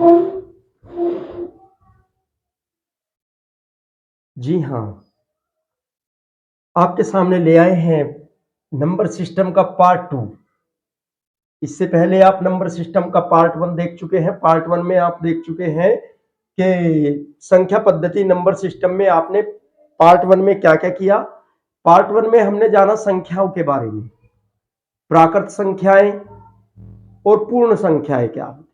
जी हाँ, आपके सामने ले आए हैं नंबर सिस्टम का पार्ट 2। इससे पहले आप नंबर सिस्टम का पार्ट 1 देख चुके हैं। पार्ट 1 में आप देख चुके हैं कि संख्या पद्धति नंबर सिस्टम में आपने पार्ट 1 में क्या-क्या किया। पार्ट 1 में हमने जाना संख्याओं के बारे में, प्राकृत संख्याएं और पूर्ण संख्याएं क्या होती है,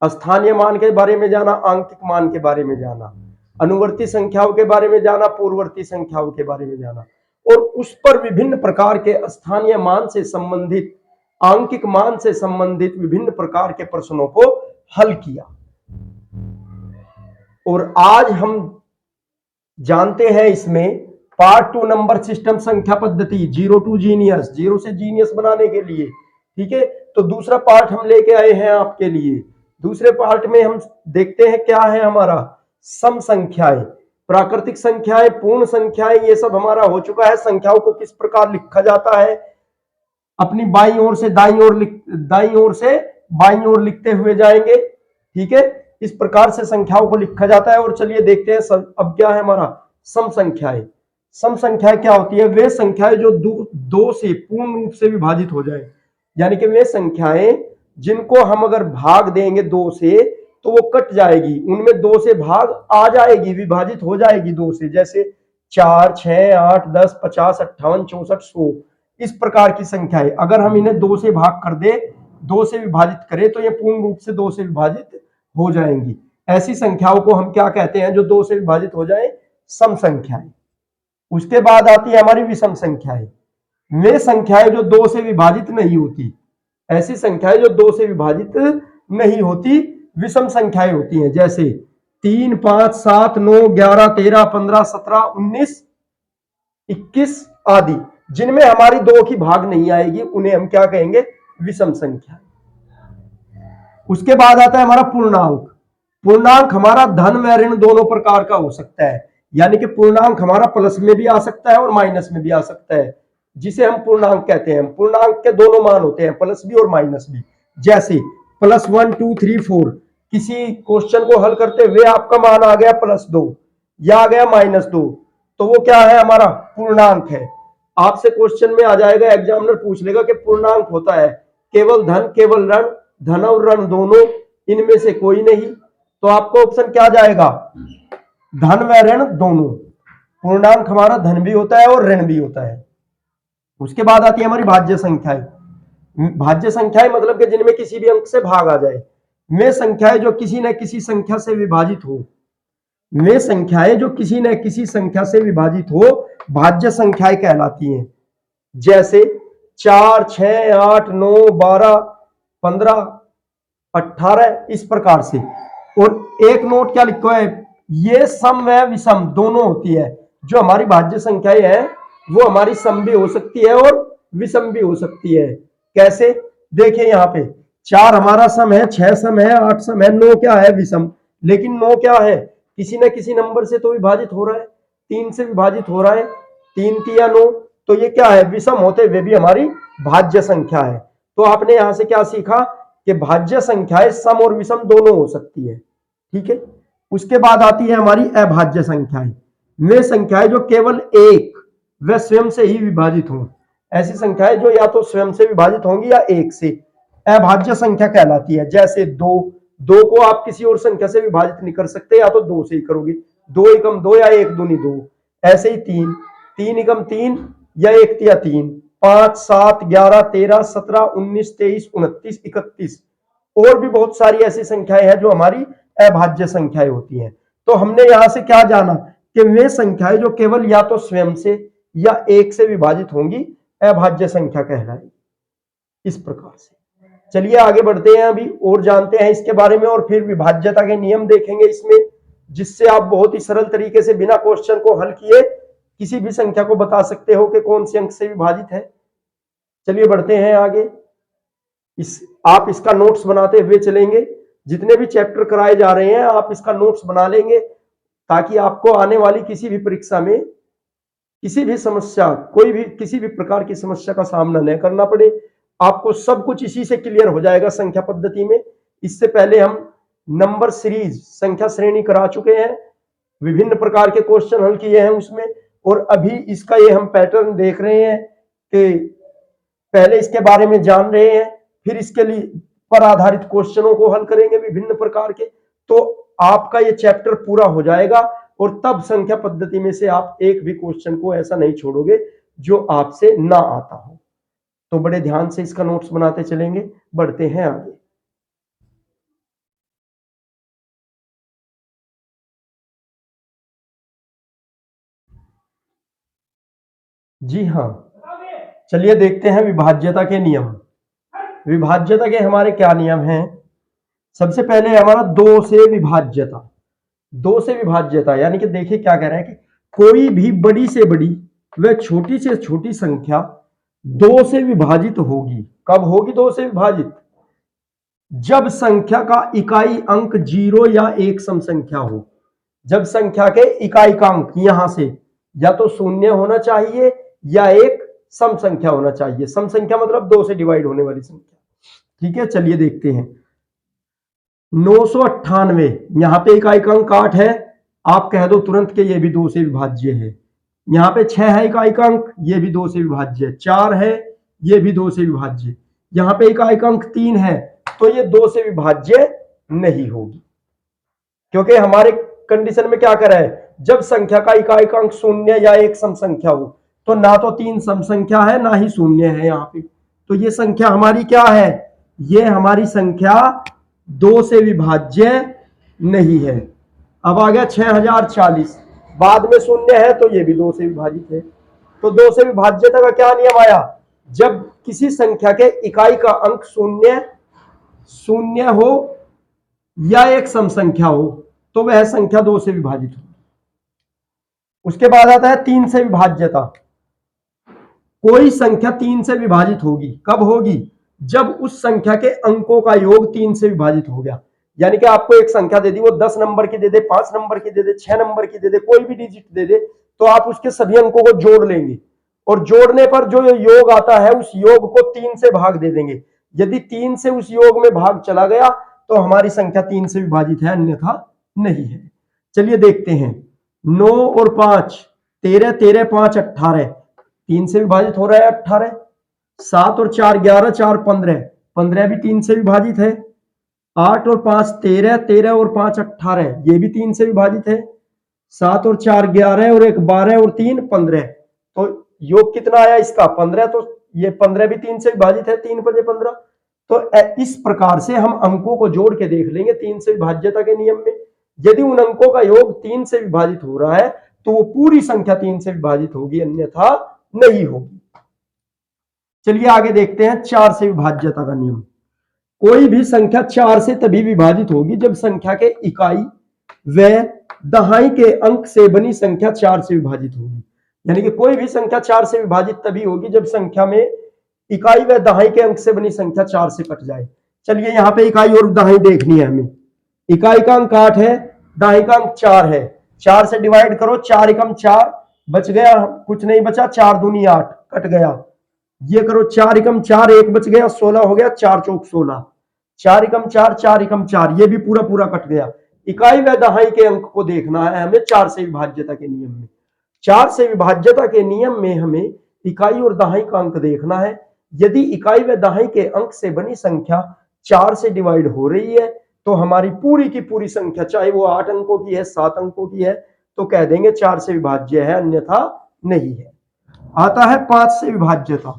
स्थानीय मान के बारे में जाना, आंकिक मान के बारे में जाना, अनुवर्ती संख्याओं के बारे में जाना, पूर्ववर्ती संख्याओं के बारे में जाना, और उस पर विभिन्न प्रकार के स्थानीय मान से संबंधित, आंकिक मान से संबंधित विभिन्न प्रकार के प्रश्नों को हल किया। और आज हम जानते हैं इसमें पार्ट 2 नंबर सिस्टम संख्या पद्धति, जीरो टू जीनियस, जीरो से जीनियस बनाने के लिए। ठीक है, तो दूसरा पार्ट हम लेके आए हैं आपके लिए। दूसरे पार्ट में हम देखते हैं क्या है हमारा, सम संख्याएं, प्राकृतिक संख्याएं, पूर्ण संख्याएं, ये सब हमारा हो चुका है। संख्याओं को किस प्रकार लिखा जाता है, अपनी बाईं ओर से दाईं ओर लिखते हुए जाएंगे। ठीक है, इस प्रकार से संख्याओं को लिखा जाता है। और चलिए देखते हैं अब क्या है हमारा सम संख्याएं। सम संख्याएं क्या होती है, वे संख्याएं जो दो से पूर्ण रूप से विभाजित हो जाए, यानी कि वे संख्याएं जिनको हम अगर भाग देंगे 2 से तो वो कट जाएगी, उनमें 2 से भाग आ जाएगी, विभाजित हो जाएगी 2 से। जैसे 4, 6, 8, 10, 50, 58, 64, 100, इस प्रकार की संख्याएं अगर हम इन्हें 2 से भाग कर दे, 2 से विभाजित करें, तो ये पूर्ण रूप से 2 से विभाजित हो जाएंगी। ऐसी संख्याओं को हम क्या कहते हैं, जो 2 से विभाजित हो जाए, सम संख्याएं। उसके बाद आती है हमारी विषम संख्याएं। वे संख्याएं जो 2 से विभाजित नहीं होती, ऐसी संख्याएं जो 2 से विभाजित नहीं होती, विषम संख्याएं होती हैं। जैसे 3, 5, 7, 9, 11, 13, 15, 17, 19, 21 आदि, जिनमें हमारी 2 की भाग नहीं आएगी, उन्हें हम क्या कहेंगे, विषम संख्या। उसके बाद आता है हमारा पूर्णांक। पूर्णांक हमारा धन व ऋण दोनों प्रकार का हो सकता है, यानी कि पूर्णांक हमारा प्लस में भी आ सकता है और माइनस में भी आ सकता है, जिसे हम पूर्णांक कहते हैं। पूर्णांक के दोनों मान होते हैं, प्लस भी और माइनस भी। जैसे +1, 2, 3, 4, किसी क्वेश्चन को हल करते हुए आपका मान आ गया +2 या आ गया -2, तो वो क्या है, हमारा पूर्णांक है। आपसे क्वेश्चन में आ जाएगा, एग्जामिनर पूछ लेगा कि पूर्णांक होता है केवल धन, केवल ऋण, धन और ऋण दोनों, इनमें से कोई नहीं। तो आपको ऑप्शन क्या जाएगा, धन व ऋण दोनों। पूर्णांक हमारा धन भी होता है और ऋण भी होता है। उसके बाद आती है हमारी भाज्य संख्याएं। भाज्य संख्याएं मतलब कि जिनमें किसी भी अंक से भाग आ जाए। वे संख्याएं जो किसी न किसी संख्या से विभाजित हो, वे संख्याएं जो किसी न किसी संख्या से विभाजित हो, भाज्य संख्याएं कहलाती हैं। जैसे 4, 6, 8, 9, 12, 15, 18, इस प्रकार से। और एक नोट क्या लिखा है, ये सम व विषम दोनों होती है। जो हमारी भाज्य संख्याएं हैं वो हमारी सम भी हो सकती है और विषम भी हो सकती है। कैसे, देखिए यहाँ पे 4 हमारा सम है, 6 सम है, 8 सम है, 9 क्या है, विषम। लेकिन 9 क्या है, किसी न किसी नंबर से तो विभाजित हो रहा है, 3 से विभाजित हो रहा है, 3 3 9, तो ये क्या है, विषम होते हुए भी हमारी भाज्य संख्या है। तो आपने यहां से क्या सीखा कि भाज्य संख्याएं सम और विषम दोनों हो सकती है। ठीक है, उसके बाद आती है हमारी अभाज्य संख्याएं। वे संख्याएं जो केवल एक व स्वयं से ही विभाजित हों, ऐसी संख्याएं जो या तो स्वयं से विभाजित होंगी या एक से, अभाज्य संख्या कहलाती है। जैसे 2 को आप किसी और संख्या से विभाजित नहीं कर सकते, या तो 2 से ही करोगे, 2 एकम 2 या 1 दूनी 2। ऐसे ही 3 एकम 3 या 1 तिया 3, 5, 7, 11, 13, 17, 19, 23, 29, 31, और भी बहुत सारी ऐसी संख्याएं हैं जो हमारी अभाज्य संख्याएं होती हैं। तो हमने यहां से क्या जाना कि वे संख्याएं जो केवल या तो स्वयं से या एक से विभाजित होंगी, अभाज्य संख्या कहलाएगी। इस प्रकार से चलिए आगे बढ़ते हैं अभी और जानते हैं इसके बारे में, और फिर विभाज्यता के नियम देखेंगे इसमें, जिससे आप बहुत ही सरल तरीके से बिना क्वेश्चन को हल किए किसी भी संख्या को बता सकते हो कि कौन सी अंक से विभाजित है। चलिए बढ़ते हैं आगे। आप इसका नोट्स बनाते हुए चलेंगे, जितने भी चैप्टर कराए जा रहे हैं आप इसका नोट्स बना लेंगे, ताकि आपको आने वाली किसी भी परीक्षा में किसी भी समस्या, कोई भी किसी भी प्रकार की समस्या का सामना न करना पड़े। आपको सब कुछ इसी से क्लियर हो जाएगा संख्या पद्धति में। इससे पहले हम नंबर सीरीज संख्या श्रेणी करा चुके हैं, विभिन्न प्रकार के क्वेश्चन हल किए हैं उसमें, और अभी इसका ये हम पैटर्न देख रहे हैं कि पहले इसके बारे में जान रहे हैं, फिर इसके लिए पर आधारित क्वेश्चनों को हल करेंगे विभिन्न प्रकार के, तो आपका ये चैप्टर पूरा हो जाएगा और तब संख्या पद्धति में से आप एक भी क्वेश्चन को ऐसा नहीं छोड़ोगे जो आपसे ना आता हो। तो बड़े ध्यान से इसका नोट्स बनाते चलेंगे। बढ़ते हैं आगे। जी हाँ, चलिए देखते हैं विभाज्यता के नियम। विभाज्यता के हमारे क्या नियम हैं? सबसे पहले हमारा दो से विभाज्यता। दो से विभाज्यता यानी कि देखिए क्या कह रहे हैं कि कोई भी बड़ी से बड़ी व छोटी से छोटी संख्या दो से विभाजित होगी। कब होगी दो से विभाजित? जब संख्या का इकाई अंक 0 या 1 सम संख्या हो। जब संख्या के इकाई का अंक यहां से या तो 0 होना चाहिए या एक सम संख्या होना चाहिए। सम संख्या मतलब 2 से डिवाइड होने वाली संख्या। ठीक है, चलिए देखते हैं। 998, यहां पे इकाई का अंक 8 है, आप कह दो तुरंत के ये भी 2 से विभाज्य है। यहां पे 6 है इकाई का अंक, ये भी 2 से विभाज्य है। 4 है, ये भी 2 से विभाज्य। यहां पे इकाई का अंक 3 है, तो ये 2 से विभाज्य नहीं होगी, क्योंकि हमारे कंडीशन में क्या करा है, जब संख्या का इकाई का अंक 0 या 1 सम संख्या हो, तो ना तो 3 सम संख्या है ना ही 0 है यहां पे, तो ये संख्या हमारी क्या है, ये हमारी संख्या 2 से विभाज्य नहीं है। अब आ गया 6040, बाद में 0 है तो ये भी 2 से विभाजित है। तो 2 से विभाज्यता का क्या नियम आया, जब किसी संख्या के इकाई का अंक 0 हो या एक सम संख्या हो तो वह संख्या 2 से विभाजित होगी। उसके बाद आता है 3 से विभाज्यता। कोई संख्या 3 से विभाजित होगी, कब होगी, जब उस संख्या के अंकों का योग 3 से विभाजित हो गया। यानी कि आपको एक संख्या दे दी, वो 10 नंबर की दे दे, 5 नंबर की दे दे, 6 नंबर की दे दे, कोई भी डिजिट दे दे, तो आप उसके सभी अंकों को जोड़ लेंगे और जोड़ने पर जो योग आता है उस योग को 3 से भाग दे देंगे। यदि 3 से उस योग में भाग चला गया तो हमारी संख्या 3 से विभाजित है, अन्यथा नहीं है। चलिए देखते हैं। 9 और 5, 13, 13, 5, 18, 3 से विभाजित हो रहा है 18। 7 और 4, 11, 4, 15, 15 भी 3 से विभाजित है। 8 और 5, 13, 13 और 5, 18, ये भी 3 से विभाजित है। 7 और 4, 11 और 1, 12 और 3, 15, तो योग कितना आया इसका, 15, तो ये 15 भी 3 से विभाजित है, 3 पंजे 15। तो इस प्रकार से हम अंकों को जोड़ के देख लेंगे 3 से विभाज्यता के नियम में। यदि उन अंकों का योग 3 से विभाजित हो रहा है तो वो पूरी संख्या 3 से विभाजित होगी, अन्यथा नहीं होगी। चलिए आगे देखते हैं 4 से विभाज्यता का नियम। कोई भी संख्या 4 से तभी विभाजित होगी जब संख्या के इकाई व दहाई के अंक से बनी संख्या 4 से विभाजित होगी। यानी कि कोई भी संख्या 4 से विभाजित तभी होगी जब संख्या में इकाई व दहाई के अंक से बनी संख्या 4 से कट जाए। चलिए यहाँ पे इकाई और दहाई देखनी है हमें। इकाई का अंक 8 है, दहाई का अंक 4 है। 4 से डिवाइड करो, 4 एकम 4, बच गया कुछ नहीं बचा, 4 दूनी 8, कट गया। ये करो 4 एकम 4, 1 बच गया, 16 हो गया, 4 चौक 16, 4 एकम 4, 4 एकम 4, ये भी पूरा पूरा कट गया। इकाई व दहाई के अंक को देखना है हमें 4 से विभाज्यता के नियम में। 4 से विभाज्यता के नियम में हमें इकाई और दहाई का अंक देखना है। यदि इकाई व दहाई के अंक से बनी संख्या 4 से डिवाइड हो रही है तो हमारी पूरी की पूरी संख्या, चाहे वो 8 अंकों की है, 7 अंकों की है, तो कह देंगे 4 से विभाज्य है, अन्यथा नहीं है। आता है 5 से विभाज्यता।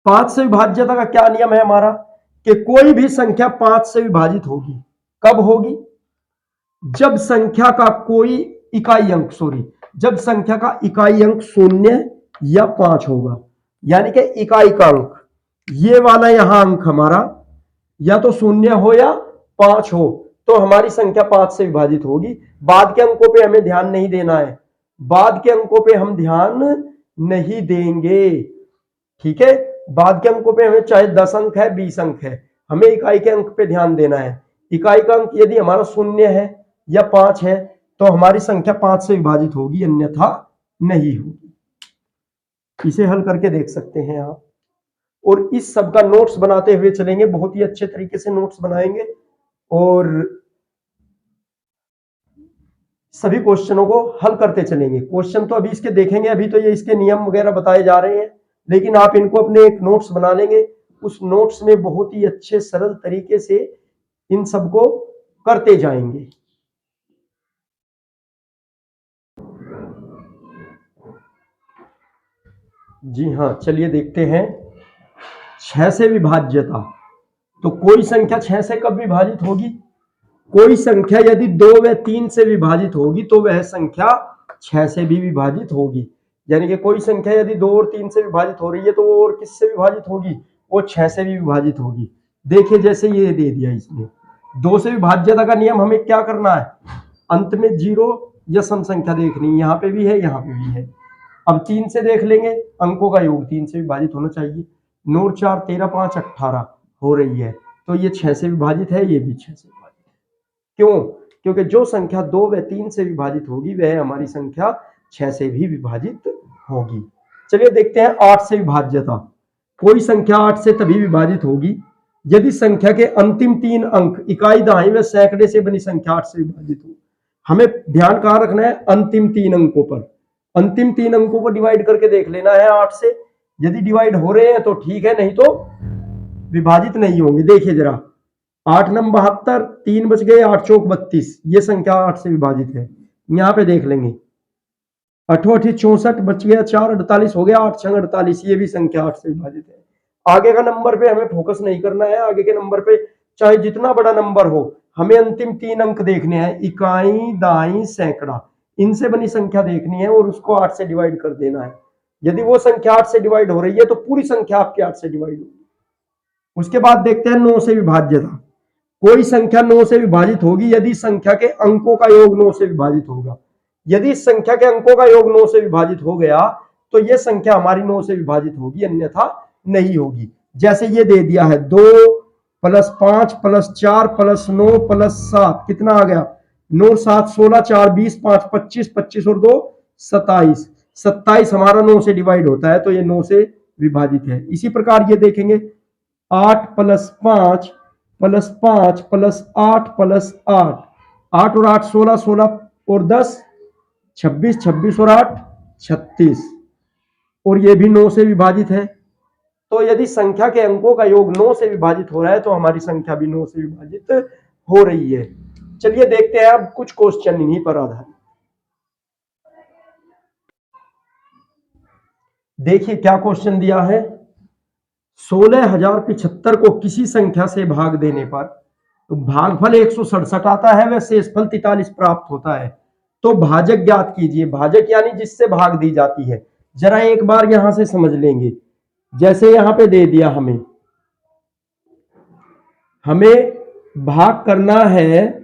5 से विभाज्यता का क्या नियम है हमारा, कि कोई भी संख्या 5 से विभाजित होगी। कब होगी, जब संख्या का कोई इकाई अंक, जब संख्या का इकाई अंक 0 या 5 होगा। यानी कि इकाई का अंक, ये वाला यहां अंक हमारा या तो 0 हो या 5 हो, तो हमारी संख्या 5 से विभाजित होगी। बाद के अंकों पे हमें ध्यान नहीं देना है, बाद के अंकों पे हम ध्यान नहीं देंगे, ठीक है। बाद के अंकों पे हमें चाहे 10 अंक है, 20 अंक है, हमें इकाई के अंक पे ध्यान देना है। इकाई का अंक यदि हमारा 0 है या 5 है तो हमारी संख्या 5 से विभाजित होगी, अन्यथा नहीं होगी। इसे हल करके देख सकते हैं आप, और इस सब का नोट्स बनाते हुए चलेंगे, बहुत ही अच्छे तरीके से नोट्स बनाएंगे और सभी क्वेश्चनों को हल करते चलेंगे। क्वेश्चन तो अभी इसके देखेंगे, अभी तो ये इसके नियम वगैरह बताए जा रहे हैं, लेकिन आप इनको अपने एक नोट्स बना लेंगे। उस नोट्स में बहुत ही अच्छे सरल तरीके से इन सबको करते जाएंगे। जी हाँ, चलिए देखते हैं 6 से विभाज्यता। तो कोई संख्या 6 से कब विभाजित होगी? कोई संख्या यदि 2 व 3 से विभाजित होगी तो वह संख्या 6 से भी विभाजित होगी। यानी कि कोई संख्या यदि 2 और 3 से विभाजित हो रही है तो वो और किससे विभाजित होगी? वो 6 से भी विभाजित होगी। देखिए जैसे ये दे दिया इसने, 2 से विभाज्यता का नियम हमें क्या करना है? अंत में 0 या सम संख्या देखनी, यहाँ पे भी है यहाँ पे भी है। अब 3 से देख लेंगे, अंकों का योग 3 से विभाजित होना चाहिए। 9 4 13 5 18 हो रही है, तो ये 6 से विभाजित है, ये भी 6 से विभाजित है। क्यों? क्योंकि जो संख्या 2 व 3 से विभाजित होगी वह हमारी संख्या 6 से भी विभाजित होगी। चलिए देखते हैं 8 से विभाज्यता। कोई संख्या 8 से तभी विभाजित होगी यदि संख्या के अंतिम 3 अंक इकाई, दहाई व सैकड़े से बनी संख्या 8 से विभाजित हो। हमें ध्यान कहां रखना है? अंतिम 3 अंकों पर। अंतिम 3 अंकों को डिवाइड करके देख लेना है 8 से। यदि डिवाइड हो रहे हैं तो ठीक है, नहीं तो विभाजित नहीं होंगे। देखिए जरा, 8 नंबर 72, 3 बच गए, 8 चौक 32, ये संख्या 8 से विभाजित है। यहाँ पे देख लेंगे, 8 8 64 बच गया, 4 48 हो गया, 8 6 48, ये भी संख्या 8 से विभाजित है। आगे का नंबर पे हमें फोकस नहीं करना है। आगे के नंबर पे चाहे जितना बड़ा नंबर हो, हमें अंतिम 3 अंक देखने हैं, इकाई, दहाई, सैकड़ा, इनसे बनी संख्या देखनी है और उसको 8 से डिवाइड कर देना है। यदि वो संख्या 8 से डिवाइड हो रही है तो पूरी संख्या आपकी 8 से डिवाइड होगी। उसके बाद देखते हैं 9 से विभाज्यता। कोई संख्या 9 से विभाजित होगी यदि संख्या के अंकों का योग 9 से विभाजित होगा। यदि संख्या के अंकों का योग 9 से विभाजित हो गया तो यह संख्या हमारी 9 से विभाजित होगी, अन्यथा नहीं होगी। जैसे ये दे दिया है 2 + 5 + 4 + 9 + 7, कितना आ गया? 9 7 16, 4 20, 5 25, 25 और 2 27, 27 हमारा 9 से डिवाइड होता है, तो ये 9 से विभाजित है। इसी प्रकार ये देखेंगे 8 + 5 + 5 + 8 + 8, 8 और 8 16, 16 और 10 26, 26 और 8 36, और ये भी 9 से विभाजित है। तो यदि संख्या के अंकों का योग 9 से विभाजित हो रहा है तो हमारी संख्या भी 9 से विभाजित हो रही है। चलिए देखते हैं अब कुछ क्वेश्चन इन्हीं पर आधारित। देखिए क्या क्वेश्चन दिया है। 16,075 को किसी संख्या से भाग देने पर तो भागफल 167 आता है, वह शेषफल 43 प्राप्त होता है। तो भाजक ज्ञात कीजिए। भाजक यानी जिससे भाग दी जाती है। जरा एक बार यहां से समझ लेंगे। जैसे यहां पे दे दिया, हमें भाग करना है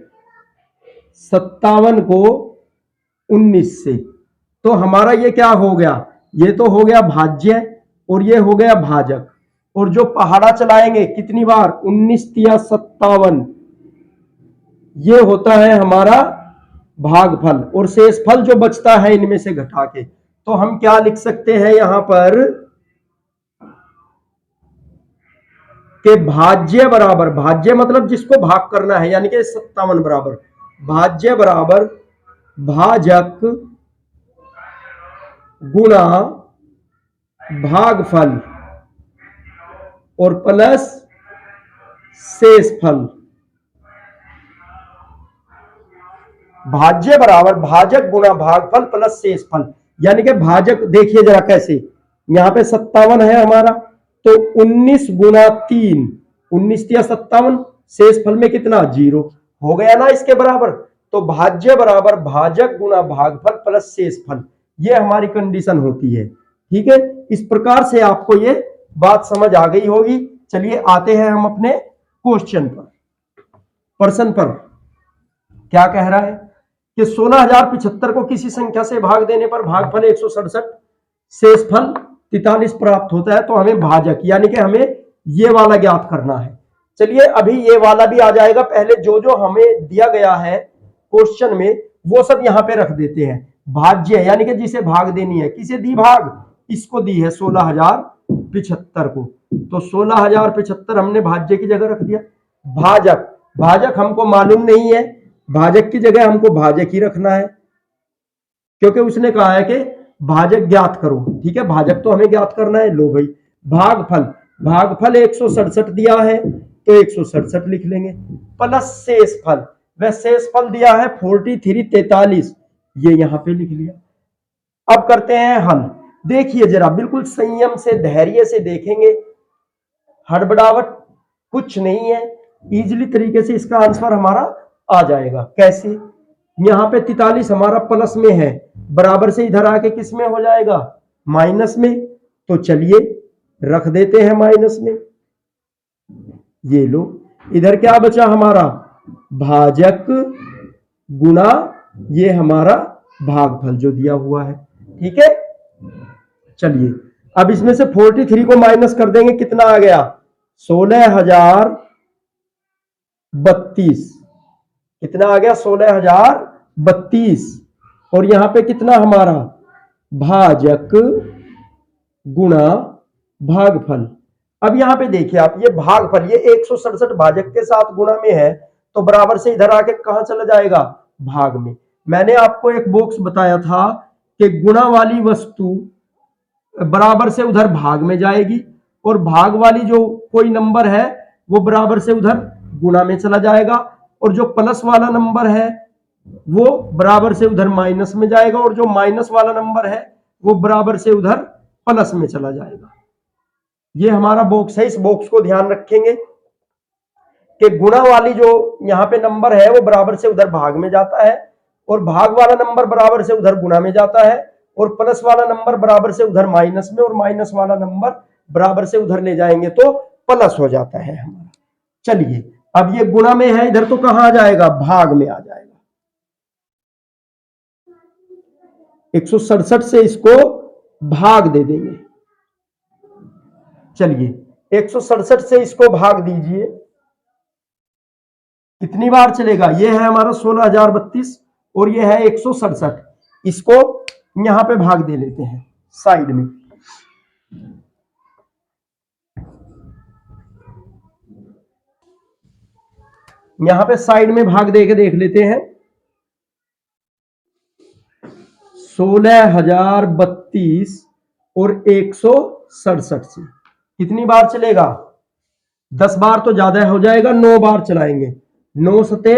57 को 19 से, तो हमारा ये क्या हो गया? ये तो हो गया भाज्य और ये हो गया भाजक। और जो पहाड़ा चलाएंगे कितनी बार? 19 या 57, ये होता है हमारा भागफल। और शेषफल जो बचता है इनमें से घटा के, तो हम क्या लिख सकते हैं यहां पर कि भाज्य बराबर, भाज्य मतलब जिसको भाग करना है, यानी कि 57 बराबर भाज्य बराबर भाजक गुणा भागफल और प्लस शेषफल। भाज्य बराबर भाजक गुणा भागफल प्लस शेषफल, यानी कि भाजक देखिए जरा कैसे, यहां पे 57 है हमारा, तो 19 गुणा 3, 19 या 57, शेषफल में कितना? 0 हो गया ना इसके बराबर। तो भाज्य बराबर भाजक गुणा भागफल प्लस शेषफल, ये हमारी कंडीशन होती है। ठीक है, इस प्रकार से आपको ये बात समझ आ गई होगी। चलिए आते हैं हम अपने क्वेश्चन पर, प्रश्न पर। क्या कह रहा है कि 16,075 को किसी संख्या से भाग देने पर भागफल 167, शेषफल 43 प्राप्त होता है। तो हमें भाजक यानी कि हमें ये वाला ज्ञात करना है। चलिए अभी ये वाला भी आ जाएगा, पहले जो जो हमें दिया गया है क्वेश्चन में वो सब यहां पे रख देते हैं। भाज्य यानी कि जिसे भाग देनी है, किसे दी भाग? इसको दी है 16,075 को, तो 16,075 हमने भाज्य की जगह रख दिया। भाजक, भाजक हमको मालूम नहीं है, भाजक की जगह हमको भाजक ही रखना है, क्योंकि उसने कहा है कि भाजक ज्ञात करो। ठीक है, भाजक तो हमें ज्ञात करना है। लो भाई, भागफल, भागफल 167 दिया है तो 167 लिख लेंगे, प्लस शेषफल, वह शेषफल दिया है 43 ये यहां पे लिख लिया। अब करते हैं हल। देखिए जरा, बिल्कुल संयम से, धैर्य से देखेंगे, हड़बड़ावट कुछ नहीं है, इजीली तरीके से इसका आंसर हमारा आ जाएगा। कैसे? यहां पे 43 हमारा प्लस में है, बराबर से इधर आके किस में हो जाएगा? माइनस में। तो चलिए रख देते हैं माइनस में। ये लो, इधर क्या बचा हमारा? भाजक गुना ये हमारा भागफल जो दिया हुआ है। ठीक है, चलिए अब इसमें से 43 को माइनस कर देंगे, कितना आ गया? 16,032। कितना आ गया? 16,032। और यहां पे कितना हमारा? भाजक गुणा भागफल। अब यहां पे देखिए आप, ये भागफल, ये 167 भाजक के साथ गुणा में है, तो बराबर से इधर आके कहां चला जाएगा? भाग में। मैंने आपको एक बॉक्स बताया था कि गुणा वाली वस्तु बराबर से उधर भाग में जाएगी, और भाग वाली जो कोई नंबर है वो बराबर से उधर गुणा में चला जाएगा, और जो प्लस वाला नंबर है वो बराबर से उधर माइनस में जाएगा, और जो माइनस वाला नंबर है वो बराबर से उधर प्लस में चला जाएगा। ये हमारा बॉक्स है, इस बॉक्स को ध्यान रखेंगे कि गुणा वाली जो यहाँ पे नंबर है वो बराबर से उधर भाग में जाता है, और भाग वाला नंबर बराबर से उधर गुणा में जाता है, और प्लस वाला नंबर बराबर से उधर माइनस में, और माइनस वाला नंबर बराबर से उधर ले जाएंगे तो प्लस हो जाता है हमारा। चलिए अब ये गुणा में है, इधर तो कहां आ जाएगा? भाग में आ जाएगा। 167 से इसको भाग दे देंगे। चलिए 167 से इसको भाग दीजिए, कितनी बार चलेगा? ये है हमारा 16,032 और ये है 167। इसको यहां पे भाग दे लेते हैं साइड में। यहां पे साइड में भाग दे के देख लेते हैं। 16,032 और 167 से कितनी बार चलेगा? 10 बार तो ज्यादा हो जाएगा, 9 बार चलाएंगे। 9 सते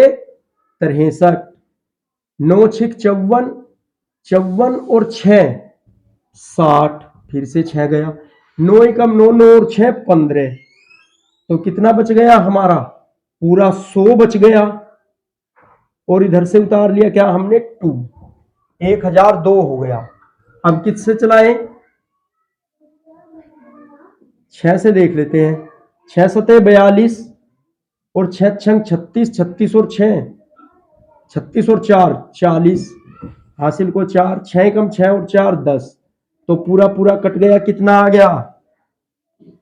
63, 9 छिक 54, 54 और 6 60, फिर से 6 गया, 9 एकम 9, 9 और 6 15, तो कितना बच गया हमारा? पूरा 100 बच गया, और इधर से उतार लिया क्या हमने? 2, 1002 हो गया। अब किससे चलाएं? 6 से देख लेते हैं। 6 सते 42 और 6 छंग 36, 36 और 6 36 और 4 40, हासिल को 4, 6 कम 6 और 4 10, तो पूरा पूरा कट गया। कितना आ गया?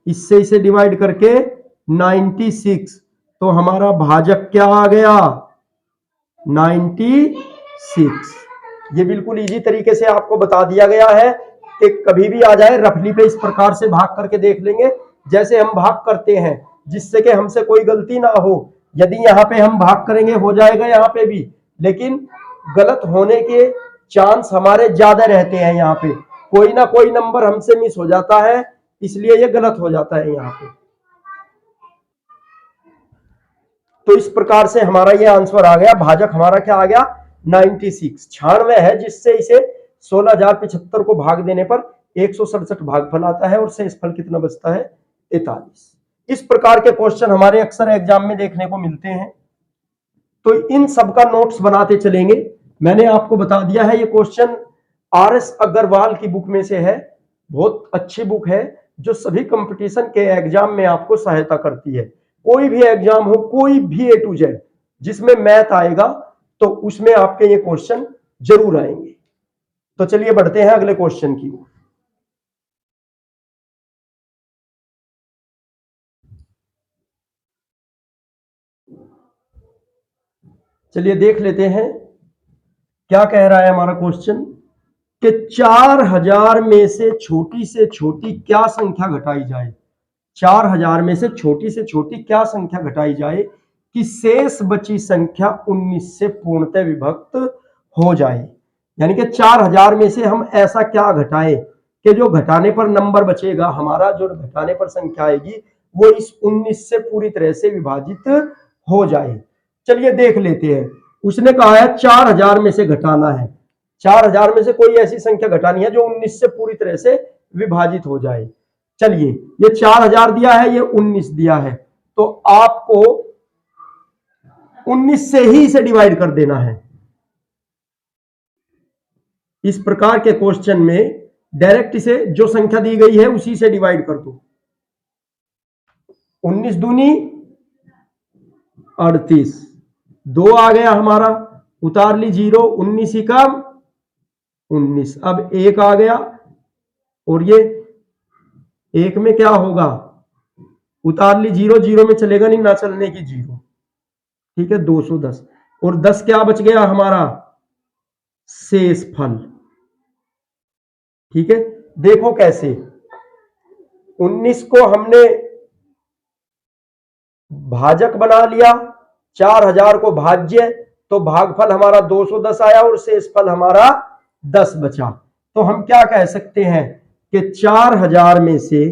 इससे इसे डिवाइड करके 96, तो हमारा भाजक क्या आ गया? 96। ये बिल्कुल इजी तरीके से आपको बता दिया गया है कि कभी भी आ जाए रफली पे इस प्रकार से भाग करके देख लेंगे जैसे हम भाग करते हैं, जिससे कि हमसे कोई गलती ना हो। यदि यहाँ पे हम भाग करेंगे हो जाएगा यहाँ पे भी, लेकिन गलत होने के चांस हमारे ज्यादा रहते हैं। यहाँ पे कोई ना कोई नंबर हमसे मिस हो जाता है, इसलिए ये गलत हो जाता है यहाँ पे। तो इस प्रकार से हमारा ये आंसर आ गया। भाजक हमारा क्या आ गया? 96, 96 है, जिससे इसे 16,075 को भाग देने पर 167 भागफल आता है, और शेषफल कितना बचता है? 43। इस प्रकार के क्वेश्चन हमारे अक्सर एग्जाम में देखने को मिलते हैं, तो इन सब का नोट्स बनाते चलेंगे। मैंने आपको बता दिया है, ये क्वेश्चन RS अग्रवाल की बुक में से है। बहुत अच्छी बुक है जो सभी कंपटीशन के एग्जाम में आपको सहायता करती है। कोई भी एग्जाम हो, कोई भी A to Z जिसमें मैथ आएगा, तो उसमें आपके ये क्वेश्चन जरूर आएंगे। तो चलिए बढ़ते हैं अगले क्वेश्चन की ओर। चलिए देख लेते हैं क्या कह रहा है हमारा क्वेश्चन, कि 4000 में से छोटी क्या संख्या घटाई जाए? 4000 में से छोटी क्या संख्या घटाई जाए? कि शेष बची संख्या 19 से पूर्णतः विभक्त हो जाए। यानी कि 4000 में से हम ऐसा क्या घटाएं कि जो घटाने पर नंबर बचेगा हमारा, जो घटाने पर संख्या आएगी वो इस 19 से पूरी तरह से विभाजित हो जाए। चलिए देख लेते हैं। उसने कहा है 4000 में से घटाना है, 4000 में से कोई ऐसी संख्या घटानी है जो 19 से पूरी तरह से विभाजित हो जाए। चलिए ये 4000 दिया है, ये 19 दिया है, तो आपको 19 से ही इसे डिवाइड कर देना है। इस प्रकार के क्वेश्चन में डायरेक्ट इसे जो संख्या दी गई है उसी से डिवाइड कर दो। 19 दूनी 38, 2 आ गया हमारा, उतार ली 0, 19 ही कम 19। अब 1 आ गया और ये 1 में क्या होगा, उतार ली 0, 0 में चलेगा नहीं, ना चलने की 0, ठीक है 210। और 10 क्या बच गया हमारा, शेष फल। ठीक है, देखो कैसे 19 को हमने भाजक बना लिया, 4000 को भाज्य, तो भागफल हमारा 210 आया और शेषफल हमारा 10 बचा। तो हम क्या कह सकते हैं कि 4000 में से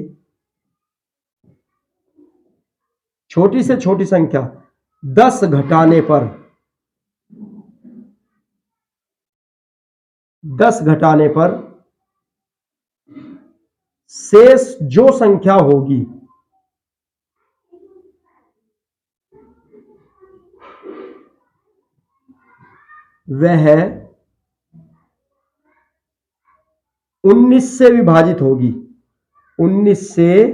छोटी से छोटी संख्या 10 घटाने पर 10 घटाने पर शेष जो संख्या होगी वह 19 से विभाजित होगी, 19 से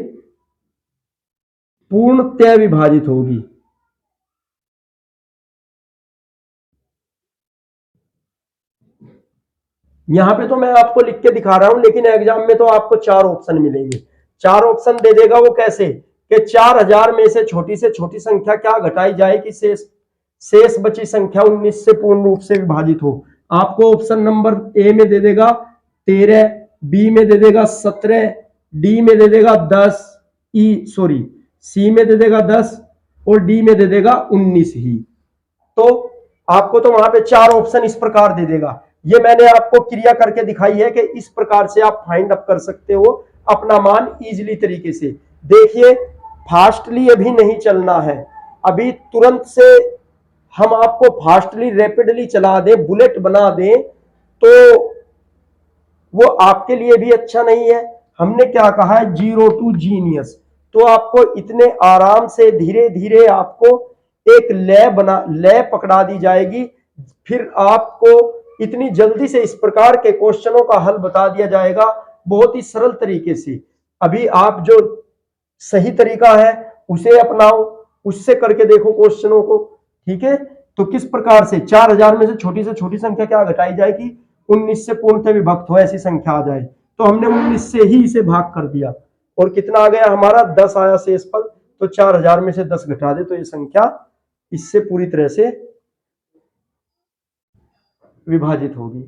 पूर्णतः विभाजित होगी। यहां पे तो मैं आपको लिख के दिखा रहा हूं, लेकिन एग्जाम में तो आपको 4 ऑप्शन मिलेंगे। 4 ऑप्शन दे देगा, वो कैसे कि 4000 में से छोटी संख्या क्या घटाई जाए कि शेष बची संख्या 19 से पूर्ण रूप से विभाजित हो। आपको ऑप्शन नंबर ए में दे देगा 13, बी में दे देगा 17, डी में दे देगा 10, सी में दे देगा 10 और डी में दे देगा 19 ही। तो आपको तो वहां पे 4 ऑप्शन इस प्रकार दे देगा। ये मैंने आपको क्रिया करके दिखाई है कि इस प्रकार से आप फाइंड अप कर सकते हो अपना मान इजीली तरीके से। देखिए फास्टली अभी नहीं चलना है, अभी तुरंत से हम आपको फास्टली रैपिडली चला दें, बुलेट बना दें, तो वो आपके लिए भी अच्छा नहीं है। हमने क्या कहा है, 0 to जीनियस। तो आपको इतने आराम से धीरे धीरे आपको एक लय पकड़ा दी जाएगी, फिर आपको इतनी जल्दी से इस प्रकार के क्वेश्चनों का हल बता दिया जाएगा बहुत ही सरल तरीके से। अभी आप जो सही तरीका है उसे अपनाओ, उससे करके देखो क्वेश्चनों को। ठीक है, तो किस प्रकार से 4000 में से छोटी संख्या क्या घटाई जाएगी, 19 से पूर्णतः विभक्त हो ऐसी संख्या आ जाए। तो हमने 19 से ही इसे भाग कर दिया और कितना आ गया हमारा, 10 आया शेषफल। तो 4000 में से 10 घटा दे तो ये संख्या इससे पूरी तरह से विभाजित होगी।